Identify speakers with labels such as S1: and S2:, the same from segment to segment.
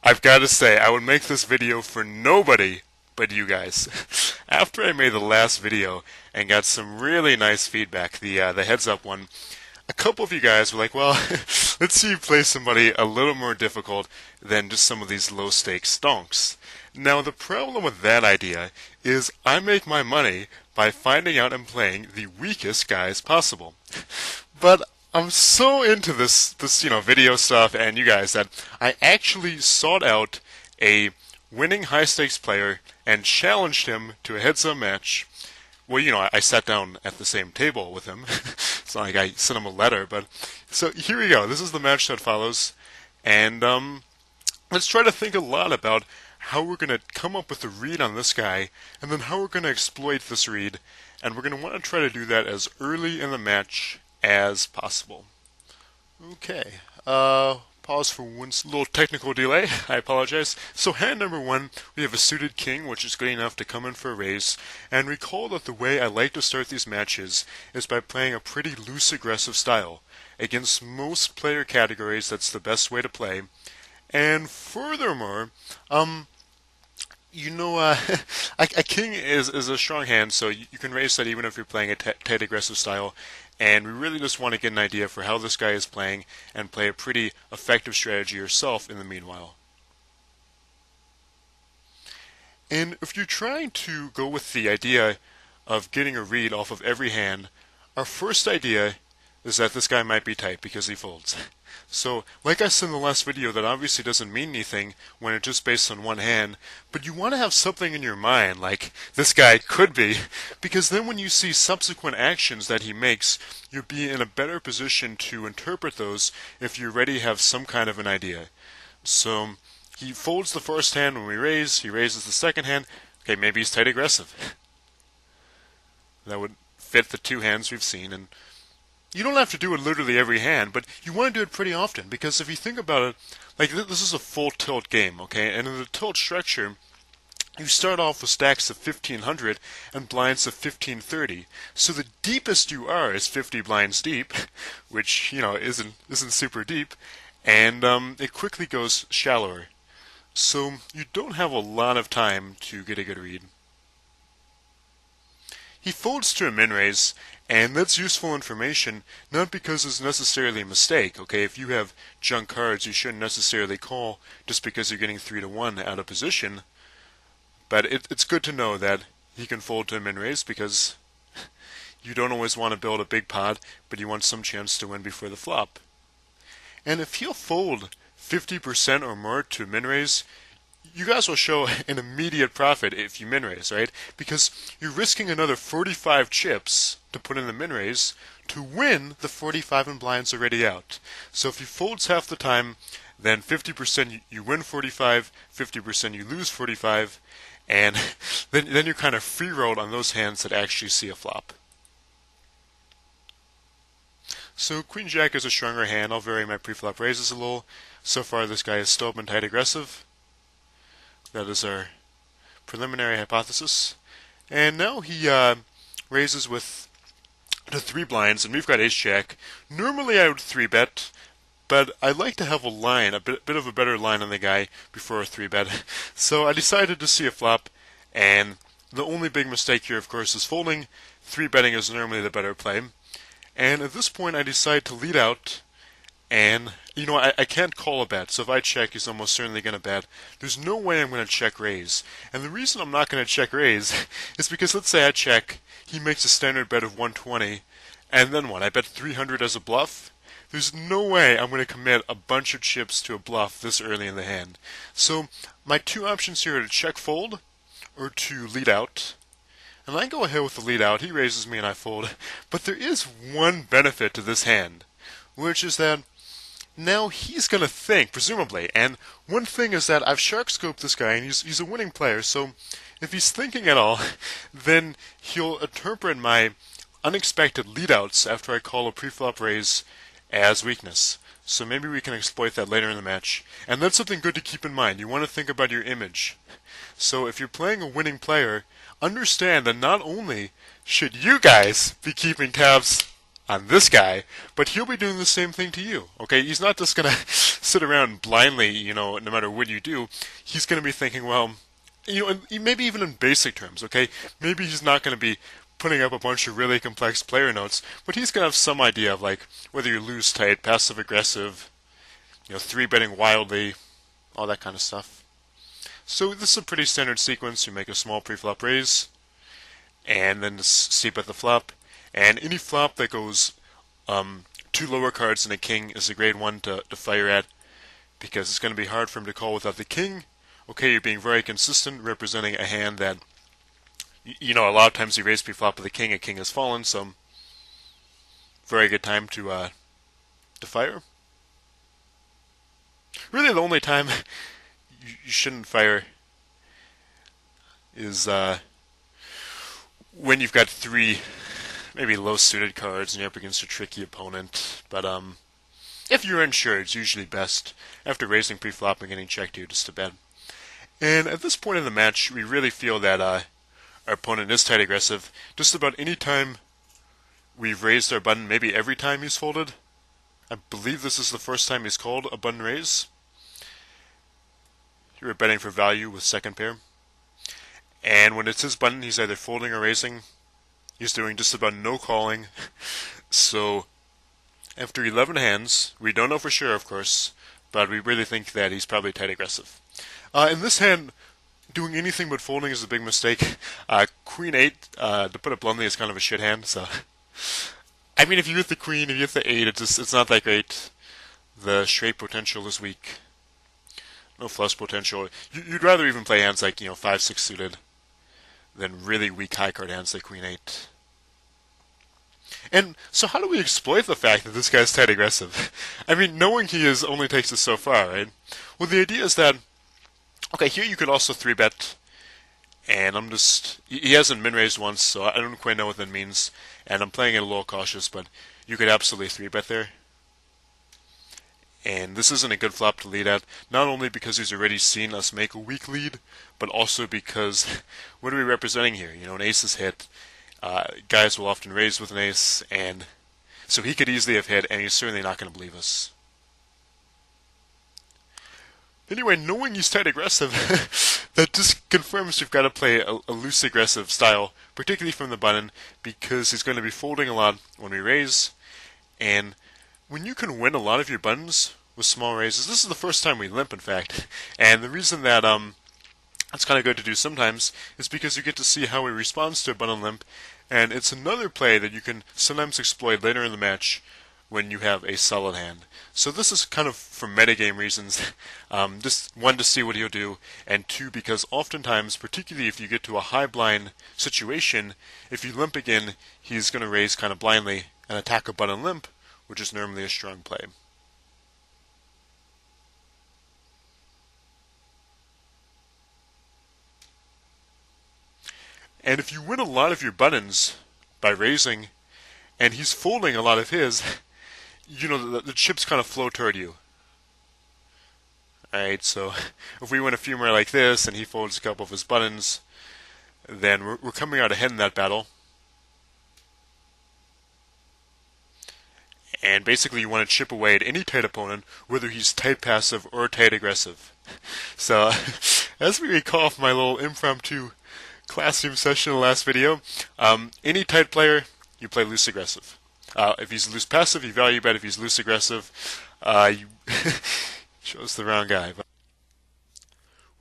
S1: I've got to say, I would make this video for nobody but you guys. After I made the last video and got some really nice feedback, the heads up one, a couple of you guys were like, well, let's see you play somebody a little more difficult than just some of these low stakes stonks. Now the problem with that idea is I make my money by finding out and playing the weakest guys possible. But I'm so into this video stuff and you guys that I actually sought out a winning high stakes player and challenged him to a heads-up match. Well, I sat down at the same table with him. It's not like I sent him a letter, but so here we go. This is the match that follows, and let's try to think a lot about how we're going to come up with a read on this guy, and then how we're going to exploit this read, and we're going to want to try to do that as early in the match as possible. Okay, pause for one little technical delay. I apologize. So hand number one, we have a suited king, which is good enough to come in for a raise. And recall that the way I like to start these matches is by playing a pretty loose aggressive style. Against most player categories, that's the best way to play. And furthermore, a king is a strong hand, so you can raise that even if you're playing a tight aggressive style. And we really just want to get an idea for how this guy is playing and play a pretty effective strategy yourself in the meanwhile. And if you're trying to go with the idea of getting a read off of every hand, our first idea is that this guy might be tight because he folds. So, like I said in the last video, that obviously doesn't mean anything when it's just based on one hand, but you want to have something in your mind, like, this guy could be, because then when you see subsequent actions that he makes, you'll be in a better position to interpret those if you already have some kind of an idea. So, he folds the first hand when we raise, he raises the second hand, okay, maybe he's tight aggressive. That would fit the two hands we've seen, and you don't have to do it literally every hand, but you want to do it pretty often, because if you think about it, like this is a full tilt game, okay? And in the tilt structure, you start off with stacks of 1500 and blinds of 1530. So the deepest you are is 50 blinds deep, which, isn't super deep, and it quickly goes shallower. So you don't have a lot of time to get a good read. He folds to a min-raise, and that's useful information, not because it's necessarily a mistake, okay? If you have junk cards, you shouldn't necessarily call just because you're getting 3-1 out of position. But it's good to know that he can fold to a min-raise because you don't always want to build a big pot, but you want some chance to win before the flop. And if he'll fold 50% or more to min-raise, you guys will show an immediate profit if you min-raise, right? Because you're risking another 45 chips to put in the min-raise to win the 45 in blinds already out. So if he folds half the time, then 50% you win 45, 50% you lose 45, and then you're kind of free-rolled on those hands that actually see a flop. So Queen Jack is a stronger hand. I'll vary my pre-flop raises a little. So far this guy has still been tight aggressive. That is our preliminary hypothesis. And now he raises with the 3 blinds, and we've got ace-jack. Normally I would 3-bet, but I like to have a line, a bit of a better line on the guy before a 3-bet. So I decided to see a flop, and the only big mistake here, of course, is folding. 3-betting is normally the better play. And at this point I decide to lead out, and I can't call a bet, so if I check, he's almost certainly going to bet. There's no way I'm going to check raise. And the reason I'm not going to check raise is because let's say I check, he makes a standard bet of 120, and then what? I bet 300 as a bluff? There's no way I'm going to commit a bunch of chips to a bluff this early in the hand. So my two options here are to check fold or to lead out. And I go ahead with the lead out, he raises me and I fold. But there is one benefit to this hand, which is that now he's going to think, presumably, and one thing is that I've shark scoped this guy, and he's a winning player, so if he's thinking at all, then he'll interpret my unexpected leadouts after I call a preflop raise as weakness. So maybe we can exploit that later in the match. And that's something good to keep in mind. You want to think about your image. So if you're playing a winning player, understand that not only should you guys be keeping tabs on this guy, but he'll be doing the same thing to you. Okay, he's not just gonna sit around blindly, no matter what you do. He's gonna be thinking, well, and maybe even in basic terms. Okay, maybe he's not gonna be putting up a bunch of really complex player notes, but he's gonna have some idea of like whether you lose tight, passive aggressive, three betting wildly, all that kind of stuff. So this is a pretty standard sequence. You make a small pre-flop raise, and then steep at the flop. And any flop that goes two lower cards and a king is a great one to fire at, because it's going to be hard for him to call without the king. Okay, you're being very consistent, representing a hand that, a lot of times you raise pre-flop with a king has fallen, so very good time to fire. Really, the only time you shouldn't fire is when you've got three maybe low-suited cards and you're up against a tricky opponent. But if you're unsure, it's usually best, after raising pre-flop and getting checked here, just to bet. And at this point in the match, we really feel that our opponent is tight aggressive. Just about any time we've raised our button, maybe every time he's folded. I believe this is the first time he's called a button raise. Here we're betting for value with second pair. And when it's his button, he's either folding or raising. He's doing just about no calling. So after 11 hands, we don't know for sure, of course, but we really think that he's probably tight aggressive. In this hand, doing anything but folding is a big mistake. Queen 8, to put it bluntly, is kind of a shit hand. So, I mean, if you hit the queen, if you hit the 8, it's not that great. The straight potential is weak. No flush potential. You'd rather even play hands like 5-6 suited than really weak high card hands like Queen 8. And so how do we exploit the fact that this guy's tight aggressive? I mean, knowing he is only takes us so far, right? Well, the idea is that, okay, here you could also 3-bet, and he hasn't min-raised once, so I don't quite know what that means, and I'm playing it a little cautious, but you could absolutely 3-bet there. And this isn't a good flop to lead at, not only because he's already seen us make a weak lead, but also because, what are we representing here? An ace is hit, guys will often raise with an ace, and so he could easily have hit, and he's certainly not going to believe us. Anyway, knowing he's tight aggressive, that just confirms you've got to play a loose aggressive style, particularly from the button, because he's going to be folding a lot when we raise, and when you can win a lot of your buttons with small raises, this is the first time we limp, in fact, and the reason that it's kind of good to do sometimes is because you get to see how he responds to a button limp, and it's another play that you can sometimes exploit later in the match when you have a solid hand. So this is kind of for metagame reasons, just one, to see what he'll do, and two, because oftentimes, particularly if you get to a high blind situation, if you limp again, he's going to raise kind of blindly and attack a button limp, which is normally a strong play. And if you win a lot of your buttons by raising, and he's folding a lot of his, the chips kind of flow toward you. Alright, so if we win a few more like this, and he folds a couple of his buttons, then we're coming out ahead in that battle. And basically you want to chip away at any tight opponent, whether he's tight passive or tight aggressive. So, as we recall from my little impromptu classroom session in the last video, any tight player, you play loose aggressive. If he's loose passive, you value bet. If he's loose aggressive, you chose the wrong guy.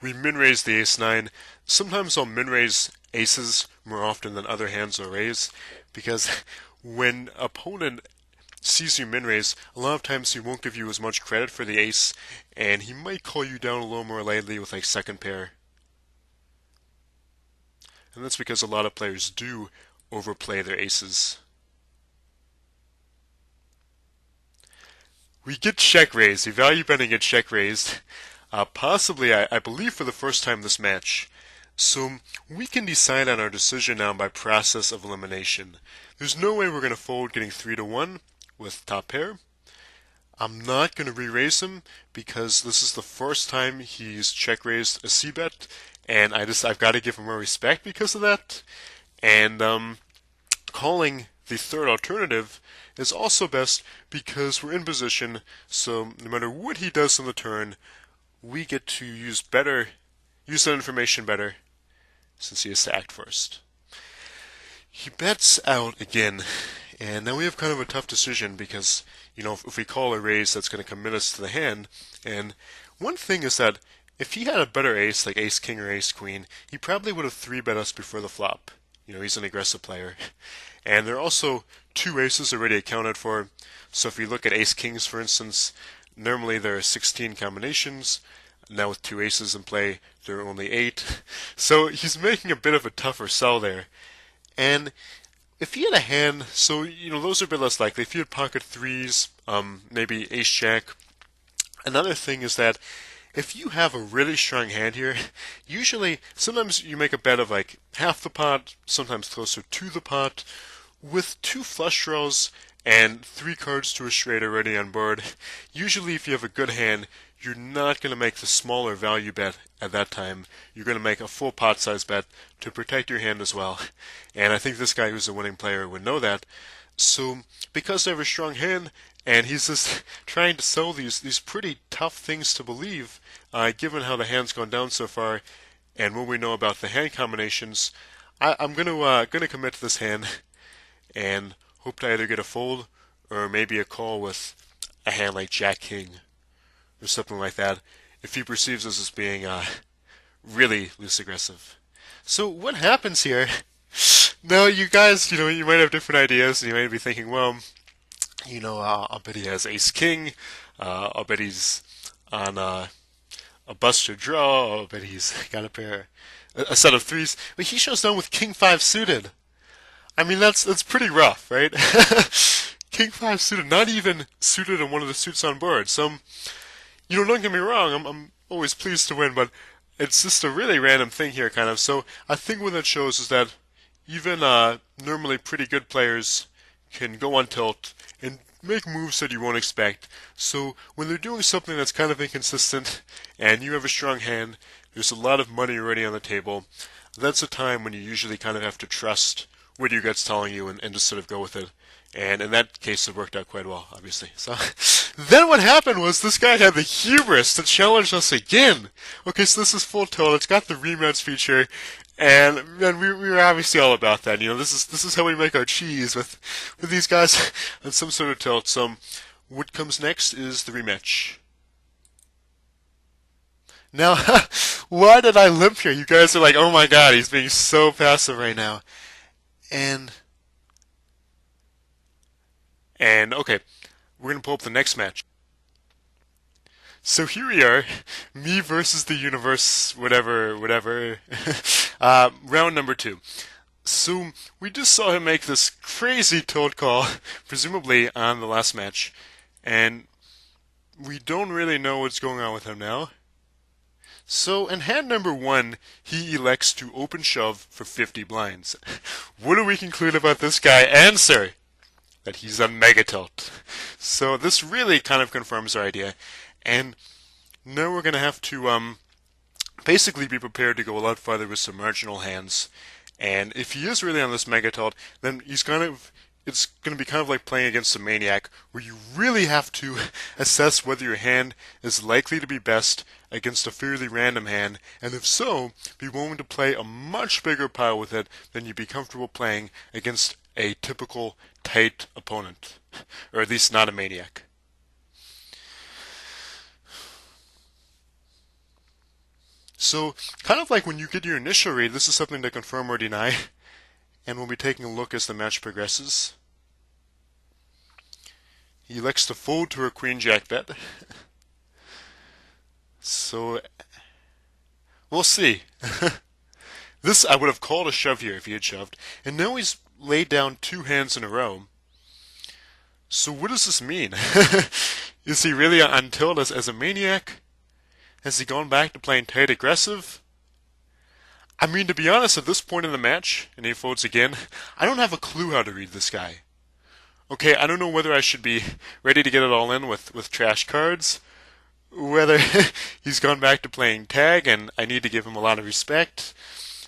S1: We min-raise the ace-9. Sometimes I'll min-raise aces more often than other hands will raise, because when opponent sees you min-raise, a lot of times he won't give you as much credit for the ace, and he might call you down a little more lightly with like second pair. And that's because a lot of players do overplay their aces. We get check raised. We value betting get check raised. Possibly, I believe, for the first time this match. So we can decide on our decision now by process of elimination. There's no way we're going to fold getting 3-1 with top pair. I'm not going to re-raise him because this is the first time he's check raised a c-bet, and I've got to give him more respect because of that. And calling the third alternative is also best because we're in position, so no matter what he does on the turn, we get to use that information better, since he has to act first. He bets out again, and now we have kind of a tough decision because, if we call a raise, that's going to commit us to the hand. And one thing is that if he had a better ace, like ace king or ace queen, he probably would have 3-bet us before the flop. He's an aggressive player. And there are also 2 aces already accounted for. So if you look at ace kings, for instance, normally there are 16 combinations. Now with 2 aces in play, there are only 8. So he's making a bit of a tougher sell there. And if he had a hand, so those are a bit less likely. If he had pocket 3s, maybe ace jack. Another thing is that if you have a really strong hand here, usually sometimes you make a bet of like half the pot, sometimes closer to the pot. With 2 flush draws and 3 cards to a straight already on board, usually if you have a good hand, you're not going to make the smaller value bet at that time. You're going to make a full pot size bet to protect your hand as well. And I think this guy who's a winning player would know that. So because they have a strong hand, and he's just trying to sell these pretty tough things to believe, given how the hand's gone down so far, and what we know about the hand combinations, I'm gonna commit to this hand, and hope to either get a fold or maybe a call with a hand like Jack King or something like that, if he perceives us as being really loose aggressive. So what happens here? Now you guys, you might have different ideas, and you might be thinking, well, I'll bet he has ace king, I'll bet he's on a busted draw, I'll bet he's got a set of 3s, but he shows down with king 5 suited. I mean, that's pretty rough, right? King 5 suited, not even suited on one of the suits on board. So, don't get me wrong, I'm always pleased to win, but it's just a really random thing here, kind of. So, I think what that shows is that even normally pretty good players can go on tilt and make moves that you won't expect. So, when they're doing something that's kind of inconsistent, and you have a strong hand, there's a lot of money already on the table, that's a time when you usually kind of have to trust what your gut's telling you and just sort of go with it. And in that case, it worked out quite well, obviously. So then what happened was this guy had the hubris to challenge us again. Okay, so this is full tilt. It's got the rematch feature, and we were obviously all about that. This is how we make our cheese with these guys on some sort of tilt. So what comes next is the rematch. Now, why did I limp here? You guys are like, oh my god, he's being so passive right now. And okay, we're going to pull up the next match. So here we are, me versus the universe, whatever. Round number 2. So we just saw him make this crazy tilt call, presumably on the last match, and we don't really know what's going on with him now. So in hand number 1, he elects to open shove for 50 blinds. What do we conclude about this guy? Answer! That he's a mega tilt. So this really kind of confirms our idea. And now we're going to have to basically be prepared to go a lot farther with some marginal hands. And if he is really on this mega tilt, then it's going to be kind of like playing against a maniac, where you really have to assess whether your hand is likely to be best against a fairly random hand, and if so, be willing to play a much bigger pile with it than you'd be comfortable playing against a typical tight opponent, or at least not a maniac. So, kind of like when you get your initial read, this is something to confirm or deny, and we'll be taking a look as the match progresses. He elects to fold to a queen-jack bet. So, we'll see. This I would have called a shove here if he had shoved, and now he's laid down 2 hands in a row. So what does this mean? Is he really on tilt as a maniac? Has he gone back to playing tight aggressive? I mean, to be honest, at this point in the match, and he folds again, I don't have a clue how to read this guy. Okay, I don't know whether I should be ready to get it all in with trash cards, whether he's gone back to playing tag and I need to give him a lot of respect.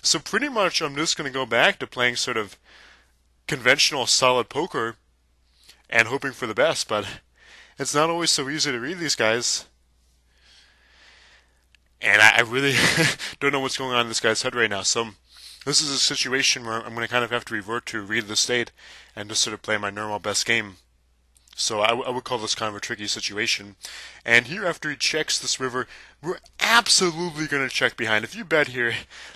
S1: So pretty much I'm just going to go back to playing sort of conventional solid poker and hoping for the best, but it's not always so easy to read these guys. And I really don't know what's going on in this guy's head right now. So this is a situation where I'm going to kind of have to revert to read the state and just sort of play my normal best game. So I would call this kind of a tricky situation. And here, after he checks this river, we're absolutely going to check behind. If you bet here,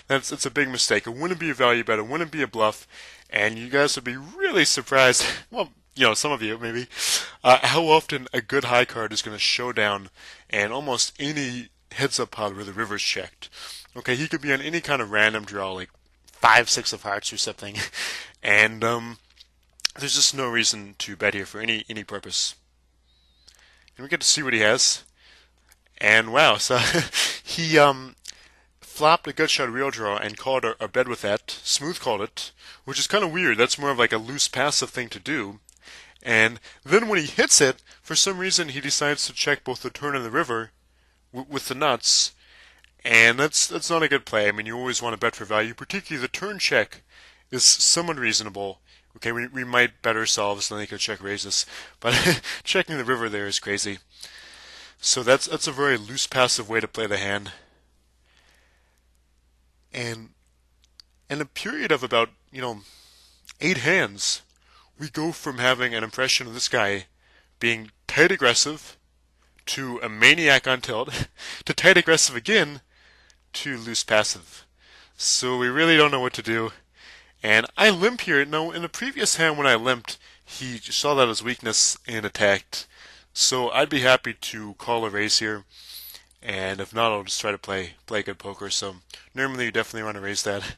S1: it's a big mistake. It wouldn't be a value bet. It wouldn't be a bluff. And you guys would be really surprised. Well, some of you maybe, how often a good high card is going to show down and almost any heads-up pot where the river's checked. Okay, he could be on any kind of random draw, like 5-6 of hearts or something, and there's just no reason to bet here for any purpose. And we get to see what he has, and wow, so he flopped a gut shot real draw and called a bet with that, smooth called it, which is kind of weird. That's more of like a loose passive thing to do. And then when he hits it, for some reason he decides to check both the turn and the river with the nuts, and that's not a good play. I mean, you always want to bet for value, particularly the turn check is somewhat reasonable. Okay, we might bet ourselves, then they could check raises, but checking the river there is crazy. So that's a very loose passive way to play the hand. And in a period of about 8 hands, we go from having an impression of this guy being tight aggressive to a maniac on tilt, to tight aggressive again, to loose passive. So we really don't know what to do. And I limp here. Now, in the previous hand when I limped, he saw that as weakness and attacked. So I'd be happy to call a raise here. And if not, I'll just try to play good poker. So normally you definitely want to raise that.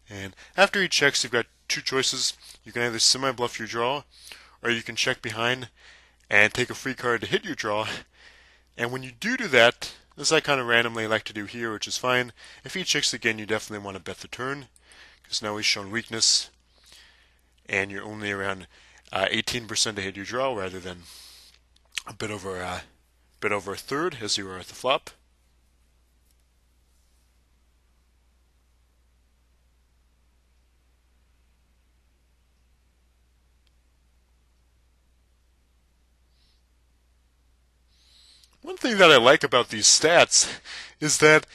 S1: And after he checks, you've got two choices. You can either semi-bluff your draw, or you can check behind and take a free card to hit your draw. And when you do that, as I kind of randomly like to do here, which is fine, if he checks again, you definitely want to bet the turn, because now he's shown weakness, and you're only around 18% to hit your draw, rather than a bit over a third, as you were at the flop. One thing that I like about these stats is that,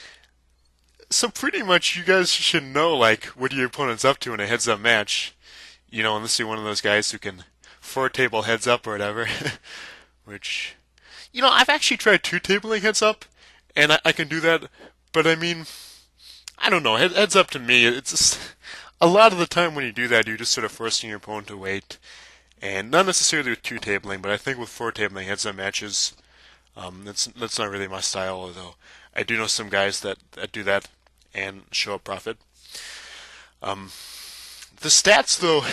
S1: so pretty much you guys should know like what your opponent's up to in a heads-up match. Unless you're one of those guys who can 4-table heads up or whatever. Which, I've actually tried 2-tabling heads up, and I can do that. But I mean, I don't know. Heads up to me, it's just a lot of the time when you do that, you're just sort of forcing your opponent to wait. And not necessarily with 2-tabling, but I think with 4-tabling heads-up matches, that's not really my style, although I do know some guys that do that and show a profit. The stats, though,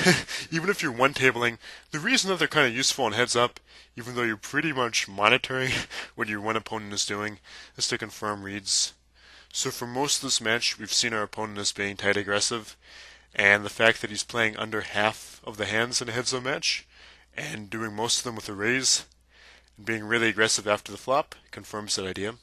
S1: even if you're 1-tabling, the reason that they're kind of useful in heads up, even though you're pretty much monitoring what your one opponent is doing, is to confirm reads. So for most of this match, we've seen our opponent as being tight aggressive, and the fact that he's playing under half of the hands in a heads up match, and doing most of them with a raise, being really aggressive after the flop confirms that idea.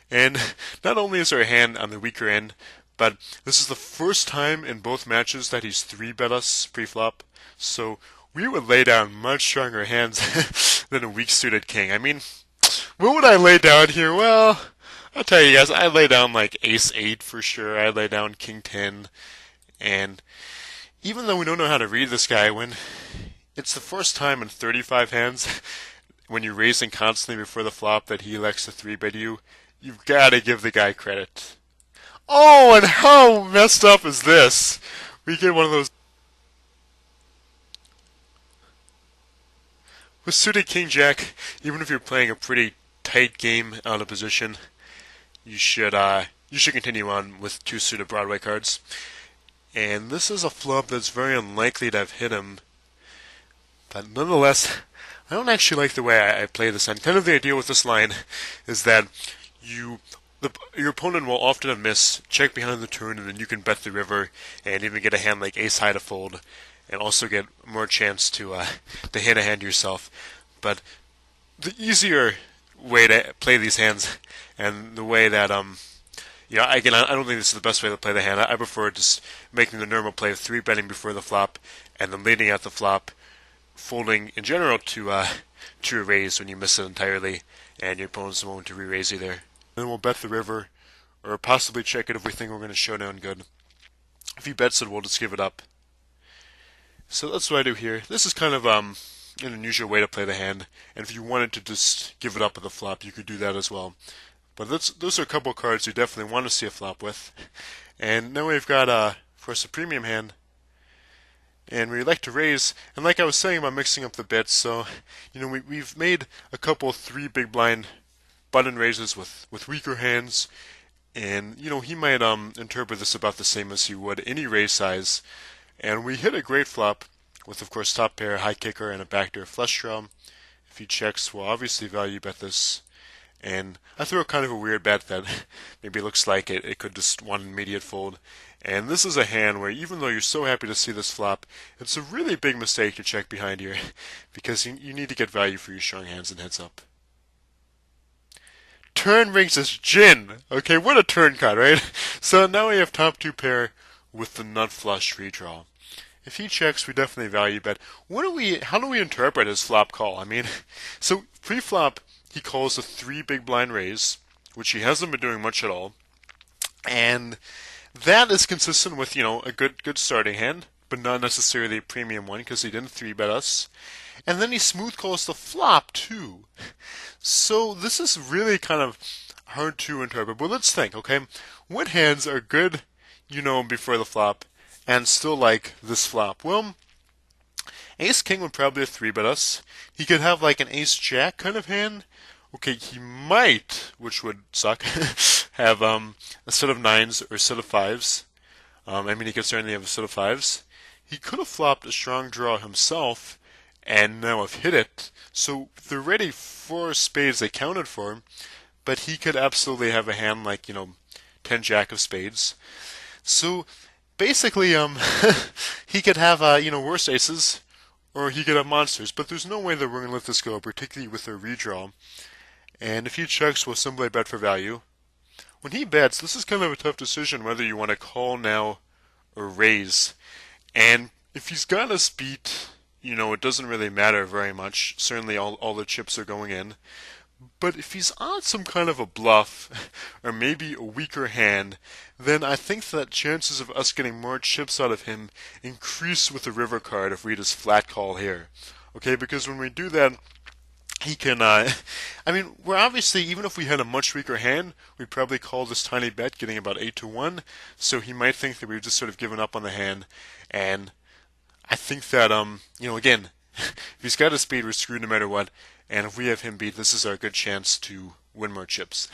S1: And not only is our hand on the weaker end, but this is the first time in both matches that he's 3-bet us pre-flop, so we would lay down much stronger hands than a weak-suited king. I mean, what would I lay down here? Well, I'll tell you guys, I lay down like ace-8 for sure, I lay down king-10, and even though we don't know how to read this guy, when it's the first time in 35 hands when you're raising constantly before the flop that he elects to 3-bet you, you've got to give the guy credit. Oh, and how messed up is this? We get one of those. With suited king-jack, even if you're playing a pretty tight game out of position, you should continue on with 2 suited Broadway cards. And this is a flop that's very unlikely to have hit him. But nonetheless, I don't actually like the way I play this hand. Kind of the idea with this line is that your opponent will often miss, check behind the turn, and then you can bet the river and even get a hand like ace high to fold, and also get more chance to hit a hand yourself. But the easier way to play these hands, and the way that again, I don't think this is the best way to play the hand. I prefer just making the normal play of 3-betting before the flop, and then leading out the flop, folding in general to a raise when you miss it entirely, and your opponent's willing to re-raise you there. Then we'll bet the river, or possibly check it if we think we're going to showdown good. If he bets it, we'll just give it up. So that's what I do here. This is kind of an unusual way to play the hand, and if you wanted to just give it up at the flop, you could do that as well. But those are a couple of cards you definitely want to see a flop with. And now we've got, of course, a premium hand. And we like to raise, and like I was saying about mixing up the bets, so, we've made a couple 3 big blind button raises with weaker hands, and, he might interpret this about the same as he would any raise size. And we hit a great flop with, of course, top pair, high kicker, and a backdoor flush draw. If he checks, we'll obviously value bet this. And I throw kind of a weird bet that maybe looks like it could just one immediate fold. And this is a hand where even though you're so happy to see this flop, it's a really big mistake to check behind here because you need to get value for your strong hands and heads up. Turn rings is gin. Okay, what a turn card, right? So now we have top 2 pair with the nut flush redraw. If he checks, we definitely value bet. How do we interpret his flop call? So pre-flop, he calls a 3 big blind raise, which he hasn't been doing much at all. And that is consistent with, a good starting hand, but not necessarily a premium one because he didn't 3-bet us. And then he smooth calls the flop too. So this is really kind of hard to interpret. But let's think, okay? What hands are good, before the flop and still like this flop? Well, Ace King would probably 3-bet us. He could have like an Ace Jack kind of hand. Okay, he might, which would suck, have a set of 9s or a set of 5s. He could certainly have a set of 5s. He could have flopped a strong draw himself and now have hit it. So they're ready 4 spades they counted for, but he could absolutely have a hand like, 10 Jack of spades. So basically, he could have, worse aces, or he could have monsters, but there's no way that we're going to let this go, particularly with a redraw. And if he checks, we'll simply bet for value. When he bets, this is kind of a tough decision whether you want to call now or raise. And if he's got us beat, it doesn't really matter very much. Certainly all the chips are going in. But if he's on some kind of a bluff, or maybe a weaker hand, then I think that chances of us getting more chips out of him increase with the river card if we just flat call here. Okay, because when we do that, he can, we're obviously, even if we had a much weaker hand, we'd probably call this tiny bet, getting about 8-1, so he might think that we've just sort of given up on the hand, and I think that, again, if he's got a speed, we're screwed no matter what, and if we have him beat, this is our good chance to win more chips.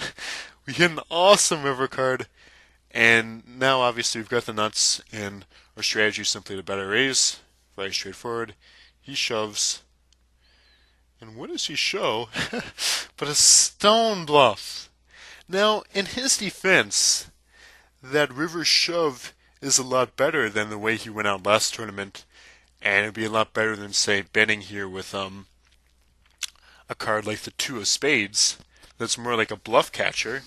S1: We hit an awesome river card, and now obviously we've got the nuts, and our strategy is simply to bet a raise. Very straightforward. He shoves. And what does he show? But a stone bluff. Now, in his defense, that river shove is a lot better than the way he went out last tournament, and it'd be a lot better than, say, betting here with a card like the 2 of spades. That's more like a bluff catcher.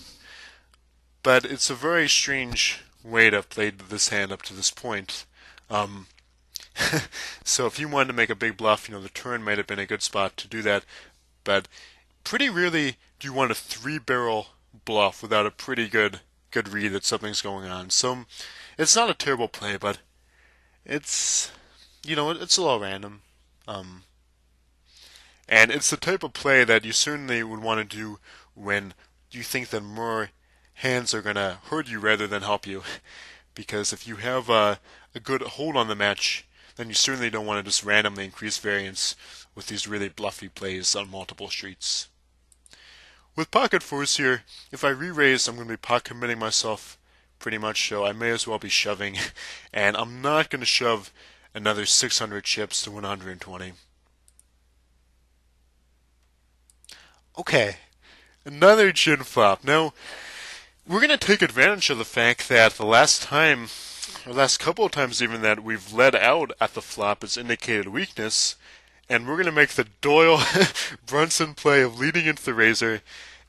S1: But it's a very strange way to have played this hand up to this point. So if you wanted to make a big bluff, the turn might have been a good spot to do that. But pretty rarely do you want a 3-barrel bluff without a pretty good read that something's going on. So it's not a terrible play, but it's, it's a little random. And it's the type of play that you certainly would want to do when you think that more hands are going to hurt you rather than help you. Because if you have a good hold on the match, then you certainly don't want to just randomly increase variance with these really bluffy plays on multiple streets. With pocket fours here, if I re-raise, I'm going to be pot committing myself pretty much, so I may as well be shoving. And I'm not going to shove another 600 chips to 120. Okay, another gin flop. Now, we're going to take advantage of the fact that the last couple of times even that we've led out at the flop has indicated weakness, and we're going to make the Doyle Brunson play of leading into the razor,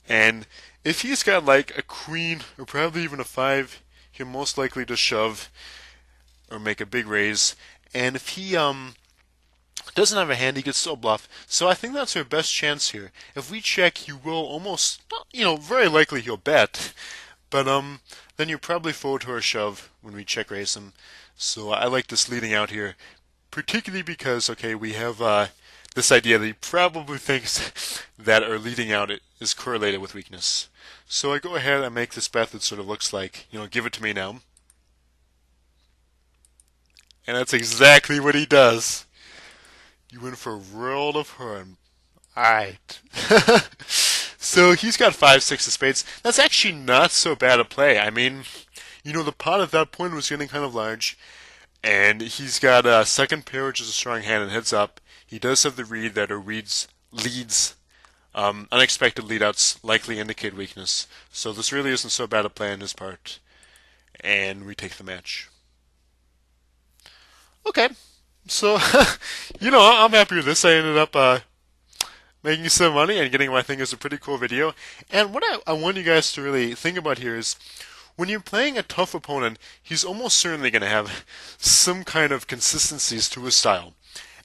S1: and if he's got like a queen or probably even a 5, he'll most likely just shove or make a big raise, and if he doesn't have a hand, he could still bluff. So I think that's our best chance here. If we check, he will almost, very likely he'll bet. But then you probably fold to our shove when we check raise him. So I like this leading out here, particularly because, okay, we have this idea that he probably thinks that our leading out is correlated with weakness. So I go ahead and make this bet that sort of looks like, give it to me now. And that's exactly what he does. You win for a world of fun. Alright. So he's got 5-6 of spades. That's actually not so bad a play. I mean, the pot at that point was getting kind of large. And he's got a second pair, which is a strong hand, and heads up. He does have the read that our leads, unexpected leadouts likely indicate weakness. So this really isn't so bad a play on his part. And we take the match. Okay. So, I'm happy with this. I ended up making some money and getting what I think is a pretty cool video. And what I want you guys to really think about here is when you're playing a tough opponent, he's almost certainly going to have some kind of consistencies to his style.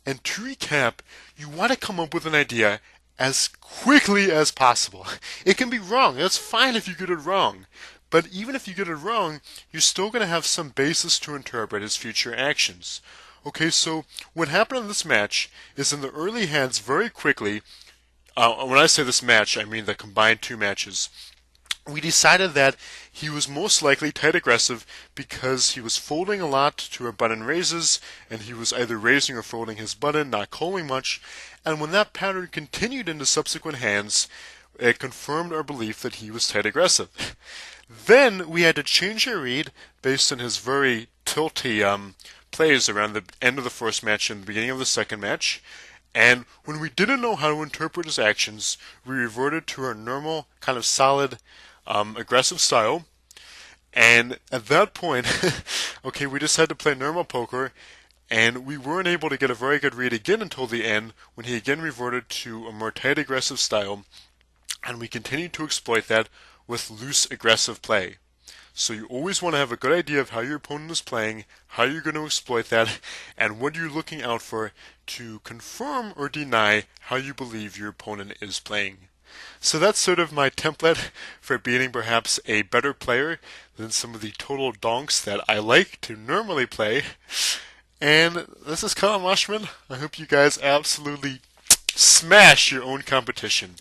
S1: And to recap, you want to come up with an idea as quickly as possible. It can be wrong. That's fine if you get it wrong. But even if you get it wrong, you're still going to have some basis to interpret his future actions. Okay, so what happened in this match is in the early hands very quickly, when I say this match, I mean the combined two matches, we decided that he was most likely tight aggressive because he was folding a lot to our button raises, and he was either raising or folding his button, not calling much, and when that pattern continued into subsequent hands, it confirmed our belief that he was tight aggressive. Then we had to change our read based on his very tilty plays around the end of the first match and the beginning of the second match. And when we didn't know how to interpret his actions, we reverted to our normal, kind of solid, aggressive style. And at that point, okay, we just had to play normal poker, and we weren't able to get a very good read again until the end, when he again reverted to a more tight aggressive style, and we continued to exploit that with loose aggressive play. So you always want to have a good idea of how your opponent is playing, how you're going to exploit that, and what you're looking out for to confirm or deny how you believe your opponent is playing. So that's sort of my template for being perhaps a better player than some of the total donks that I like to normally play. And this is Collin Moshman. I hope you guys absolutely smash your own competition.